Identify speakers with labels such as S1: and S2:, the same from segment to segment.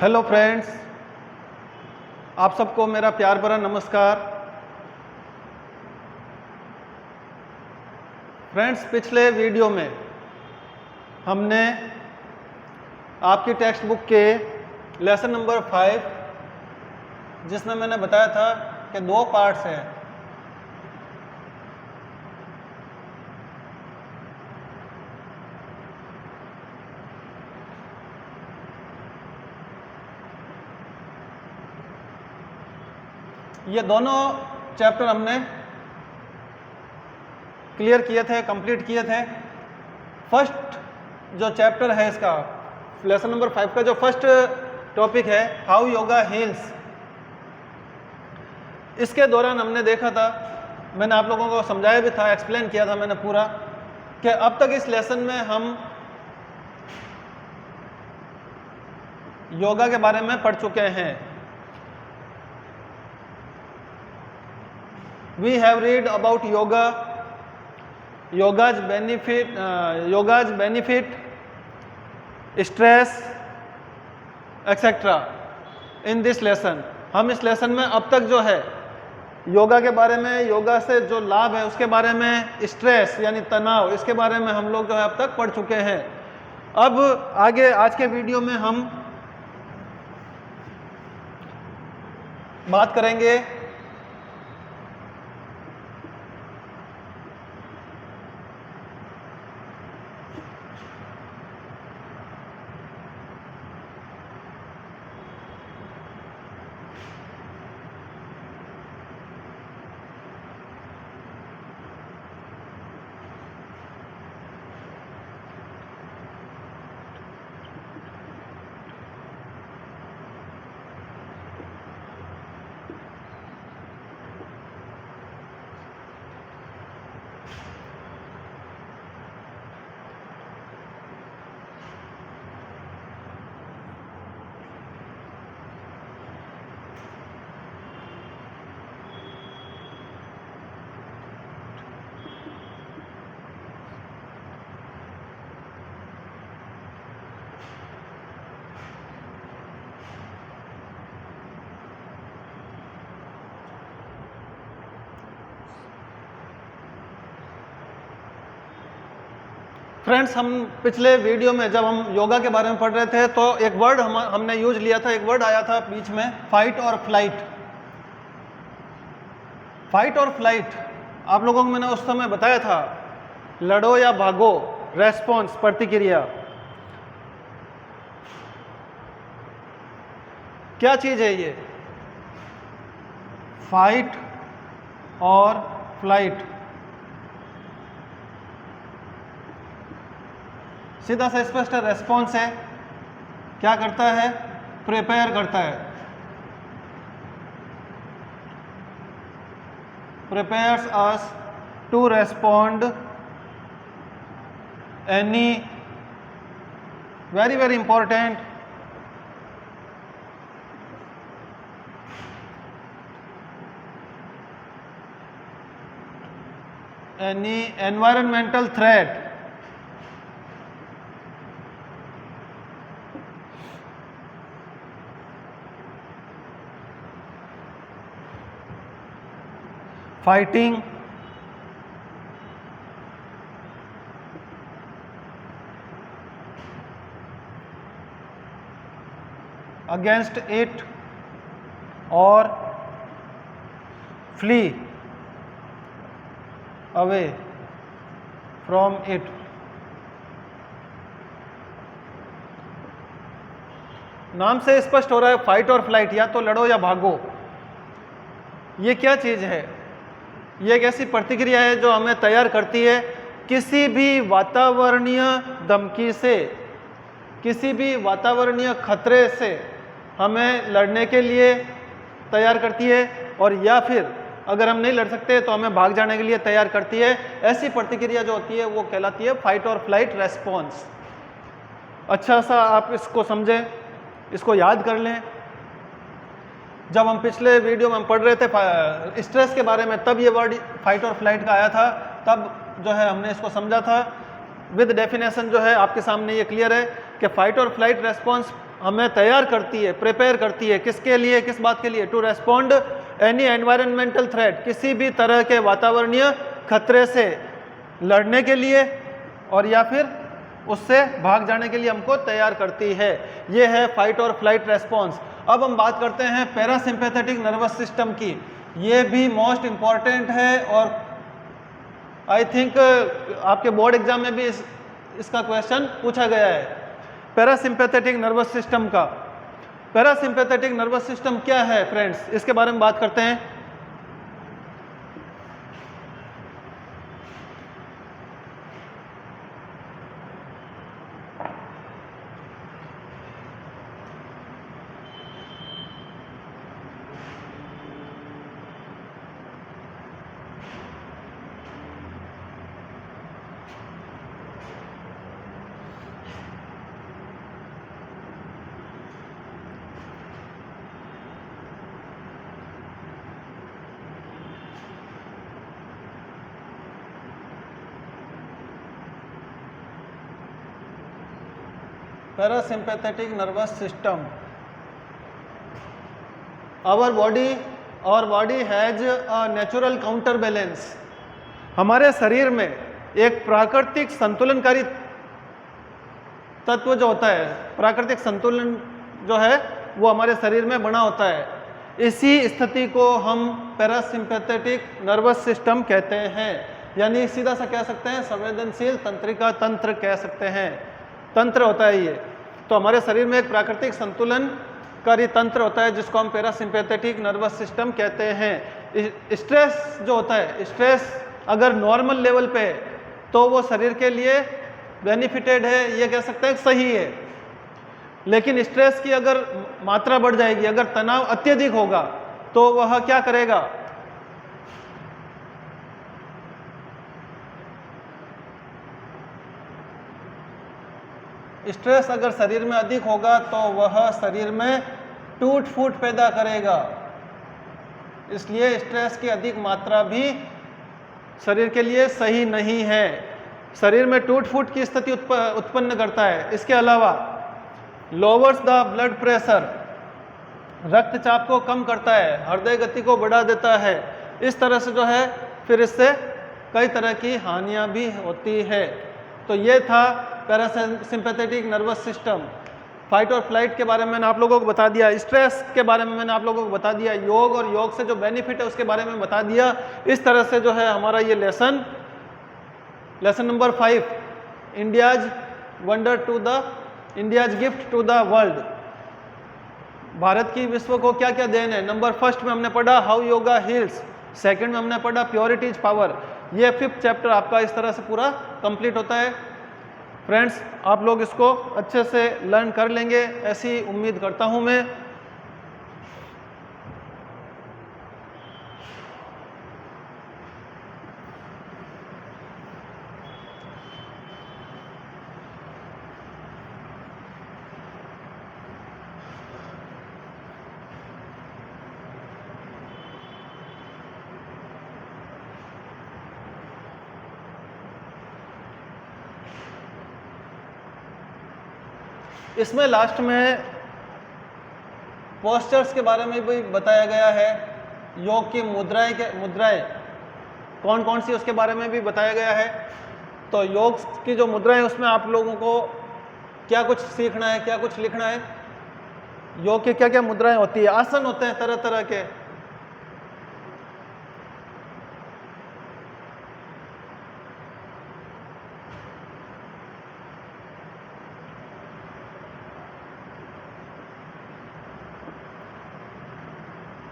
S1: Hello friends, आप सबको मेरा प्यार भरा नमस्कार। फ्रेंड्स, पिछले वीडियो में हमने आपकी टेक्स्ट बुक के लेसन नंबर 5 जिसमें मैंने बताया था कि 2 पार्ट्स हैं। ये दोनों चैप्टर हमने क्लियर किए थे, कंप्लीट किए थे। फर्स्ट जो चैप्टर है इसका लेसन नंबर 5 का जो फर्स्ट टॉपिक है हाउ योगा हील्स, इसके दौरान हमने देखा था, मैंने आप लोगों को समझाया भी था, एक्सप्लेन किया था मैंने पूरा, कि अब तक इस लेसन में हम योगा के बारे में पढ़ चुके हैं। We have read about yoga, yoga's benefit, stress, etc. in this lesson. हम इस लेसन में अब तक जो है योगा के बारे में, योगा से जो लाभ है उसके बारे में, स्ट्रेस यानी तनाव, इसके बारे में हम लोग जो है अब तक पढ़ चुके हैं। अब आगे आज के वीडियो में हम बात करेंगे फ्रेंड्स, हम पिछले वीडियो में जब हम योगा के बारे में पढ़ रहे थे तो एक वर्ड हमने यूज लिया था, एक वर्ड आया था बीच में, फाइट और फ्लाइट। फाइट और फ्लाइट आप लोगों को मैंने उस समय बताया था, लड़ो या भागो, रेस्पॉन्स, प्रतिक्रिया। क्या चीज है ये फाइट और फ्लाइट? सीधा सा स्पष्ट रेस्पॉन्स है, क्या करता है? प्रिपेयर करता है, prepares us to respond any very important any environmental threat fighting against it or flee away from it। नाम से स्पष्ट हो रहा है, फाइट और फ्लाइट, या तो लड़ो या भागो। ये क्या चीज है? ये एक ऐसी प्रतिक्रिया है जो हमें तैयार करती है किसी भी वातावरणीय धमकी से, किसी भी वातावरणीय खतरे से हमें लड़ने के लिए तैयार करती है, और या फिर अगर हम नहीं लड़ सकते तो हमें भाग जाने के लिए तैयार करती है। ऐसी प्रतिक्रिया जो होती है वो कहलाती है फाइट और फ्लाइट रेस्पॉन्स। अच्छा सा आप इसको समझें, इसको याद कर लें। जब हम पिछले वीडियो में हम पढ़ रहे थे स्ट्रेस के बारे में, तब ये वर्ड फाइट और फ्लाइट का आया था, तब जो है हमने इसको समझा था। विद डेफिनेशन जो है आपके सामने ये क्लियर है कि फाइट और फ्लाइट रेस्पॉन्स हमें तैयार करती है, प्रिपेयर करती है, किसके लिए, किस बात के लिए, to respond any environmental threat, किसी भी तरह के वातावरणीय खतरे से लड़ने के लिए और या फिर उससे भाग जाने के लिए हमको तैयार करती है। ये है फाइट और फ्लाइट रेस्पॉन्स। अब हम बात करते हैं पैरासिम्पैथेटिक नर्वस सिस्टम की। ये भी मोस्ट इम्पॉर्टेंट है और आई थिंक आपके बोर्ड एग्जाम में भी इसका क्वेश्चन पूछा गया है, पैरासिम्पैथेटिक नर्वस सिस्टम का। पैरासिम्पैथेटिक नर्वस सिस्टम क्या है फ्रेंड्स, इसके बारे में बात करते हैं। Parasympathetic nervous system. Our body has a natural counterbalance. हमारे शरीर में एक प्राकृतिक संतुलनकारी तत्व जो होता है, प्राकृतिक संतुलन जो है वो हमारे शरीर में बना होता है। इसी स्थिति को हम पैरासिम्पैथेटिक नर्वस सिस्टम कहते हैं, यानी सीधा सा कह सकते हैं संवेदनशील तंत्रिका तंत्र कह सकते हैं, तंत्र होता है ये। तो हमारे शरीर में एक प्राकृतिक संतुलनकारी तंत्र होता है जिसको हम पैरासिम्पैथेटिक नर्वस सिस्टम कहते हैं। स्ट्रेस जो होता है, स्ट्रेस अगर नॉर्मल लेवल पे है तो वो शरीर के लिए बेनिफिटेड है, ये कह सकते हैं सही है। लेकिन स्ट्रेस की अगर मात्रा बढ़ जाएगी, अगर तनाव अत्यधिक होगा तो वह क्या करेगा, स्ट्रेस अगर शरीर में अधिक होगा तो वह शरीर में टूट फूट पैदा करेगा। इसलिए स्ट्रेस की अधिक मात्रा भी शरीर के लिए सही नहीं है, शरीर में टूट फूट की स्थिति उत्पन्न करता है। इसके अलावा लोअर्स द ब्लड प्रेशर, रक्तचाप को कम करता है, हृदय गति को बढ़ा देता है। इस तरह से जो है फिर इससे कई तरह की हानियां भी होती है। तो ये था पैरासिम्पैथेटिक नर्वस सिस्टम। फाइट और फ्लाइट के बारे में मैंने आप लोगों को बता दिया, स्ट्रेस के बारे में मैंने आप लोगों को बता दिया, योग और योग से जो बेनिफिट है उसके बारे में बता दिया। इस तरह से जो है हमारा ये lesson number 5, India's gift to the world, Bharat की विश्व को क्या क्या देन है। नंबर 1 में हमने पढ़ा हाउ योगा हील्स, सेकंड में हमने पढ़ा प्योरिटी इज पावर। ये 5th चैप्टर आपका इस तरह से पूरा कंप्लीट होता है। फ्रेंड्स, आप लोग इसको अच्छे से लर्न कर लेंगे ऐसी उम्मीद करता हूं मैं। इसमें लास्ट में पोस्चर्स के बारे में भी बताया गया है, योग की मुद्राएं कौन कौन सी उसके बारे में भी बताया गया है। तो योग की जो मुद्राएं उसमें आप लोगों को क्या कुछ सीखना है, क्या कुछ लिखना है। योग की क्या क्या मुद्राएं होती है, आसन होते हैं तरह तरह के।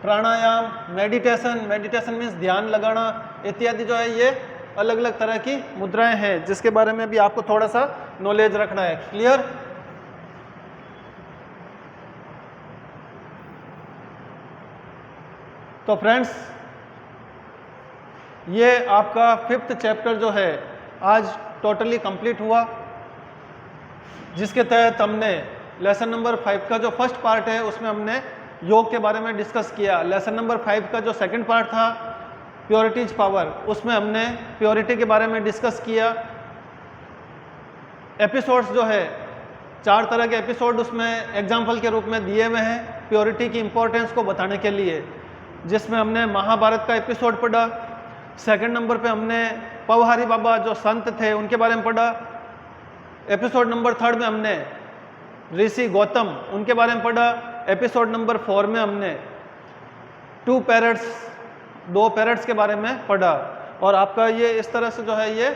S1: प्राणायाम, मेडिटेशन मीन्स ध्यान लगाना इत्यादि जो है ये अलग अलग तरह की मुद्राएं हैं जिसके बारे में भी आपको थोड़ा सा नॉलेज रखना है। क्लियर? तो फ्रेंड्स, ये आपका 5th चैप्टर जो है आज टोटली कंप्लीट हुआ, जिसके तहत हमने लेसन नंबर 5 का जो फर्स्ट पार्ट है उसमें हमने योग के बारे में डिस्कस किया। लेसन नंबर 5 का जो सेकंड पार्ट था प्योरिटी इज पावर, उसमें हमने प्योरिटी के बारे में डिस्कस किया। एपिसोड्स जो है 4 तरह के एपिसोड उसमें एग्जाम्पल के रूप में दिए हुए हैं प्योरिटी की इम्पोर्टेंस को बताने के लिए, जिसमें हमने महाभारत का एपिसोड पढ़ा। सेकंड नंबर पे हमने पवहारी बाबा जो संत थे उनके बारे में पढ़ा। एपिसोड नंबर 3 में हमने ऋषि गौतम उनके बारे में पढ़ा। एपिसोड नंबर 4 में हमने 2 पैरट्स के बारे में पढ़ा। और आपका ये इस तरह से जो है ये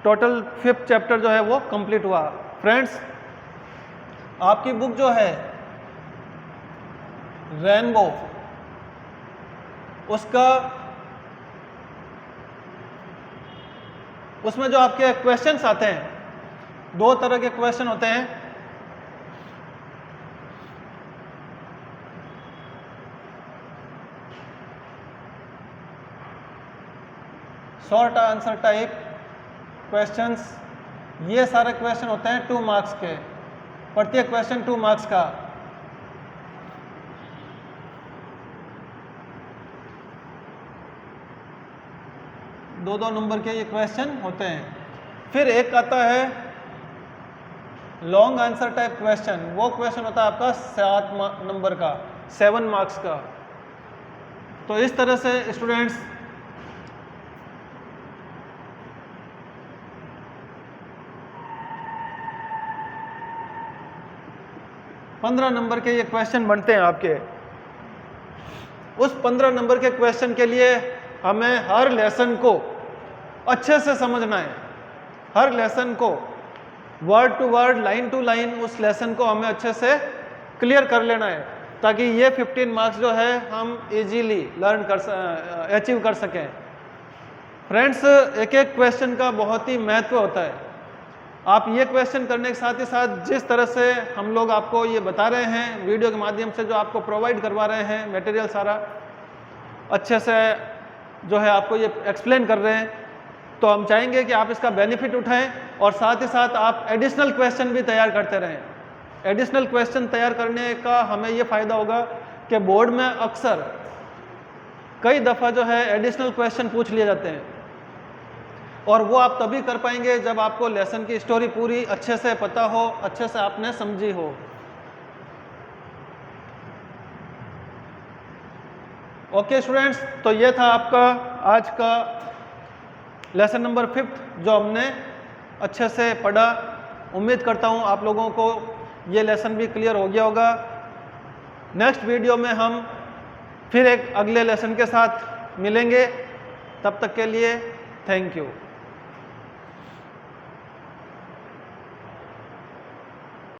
S1: टोटल 5th चैप्टर जो है वो कंप्लीट हुआ। फ्रेंड्स, आपकी बुक जो है रेनबो, उसमें जो आपके क्वेश्चंस आते हैं, 2 तरह के क्वेश्चन होते हैं। शॉर्ट आंसर टाइप क्वेश्चंस, ये सारे क्वेश्चन होते हैं 2 मार्क्स के, प्रत्येक क्वेश्चन 2 मार्क्स का। दो नंबर के ये क्वेश्चन होते हैं। फिर एक आता है लॉन्ग आंसर टाइप क्वेश्चन, वो क्वेश्चन होता है आपका 7 नंबर का, 7 मार्क्स का। तो इस तरह से स्टूडेंट्स पंद्रह नंबर के ये क्वेश्चन बनते हैं आपके। उस 15 नंबर के क्वेश्चन के लिए हमें हर लेसन को अच्छे से समझना है, हर लेसन को word to word, line to line उस लेसन को हमें अच्छे से क्लियर कर लेना है, ताकि ये 15 मार्क्स जो है हम इजीली अचीव कर सकें। फ्रेंड्स, एक एक क्वेश्चन का बहुत ही महत्व होता है। आप ये क्वेश्चन करने के साथ ही साथ जिस तरह से हम लोग आपको ये बता रहे हैं वीडियो के माध्यम से, जो आपको प्रोवाइड करवा रहे हैं मटेरियल, सारा अच्छे से जो है आपको ये एक्सप्लेन कर रहे हैं, तो हम चाहेंगे कि आप इसका बेनिफिट उठाएं और साथ ही साथ आप एडिशनल क्वेश्चन भी तैयार करते रहें। एडिशनल क्वेश्चन तैयार करने का हमें ये फ़ायदा होगा कि बोर्ड में अक्सर कई दफ़ा जो है एडिशनल क्वेश्चन पूछ लिए जाते हैं, और वो आप तभी कर पाएंगे जब आपको लेसन की स्टोरी पूरी अच्छे से पता हो, अच्छे से आपने समझी हो। ओके स्टूडेंट्स, तो ये था आपका आज का लेसन नंबर 5 जो हमने अच्छे से पढ़ा। उम्मीद करता हूँ आप लोगों को ये लेसन भी क्लियर हो गया होगा। नेक्स्ट वीडियो में हम फिर एक अगले लेसन के साथ मिलेंगे। तब तक के लिए थैंक यू।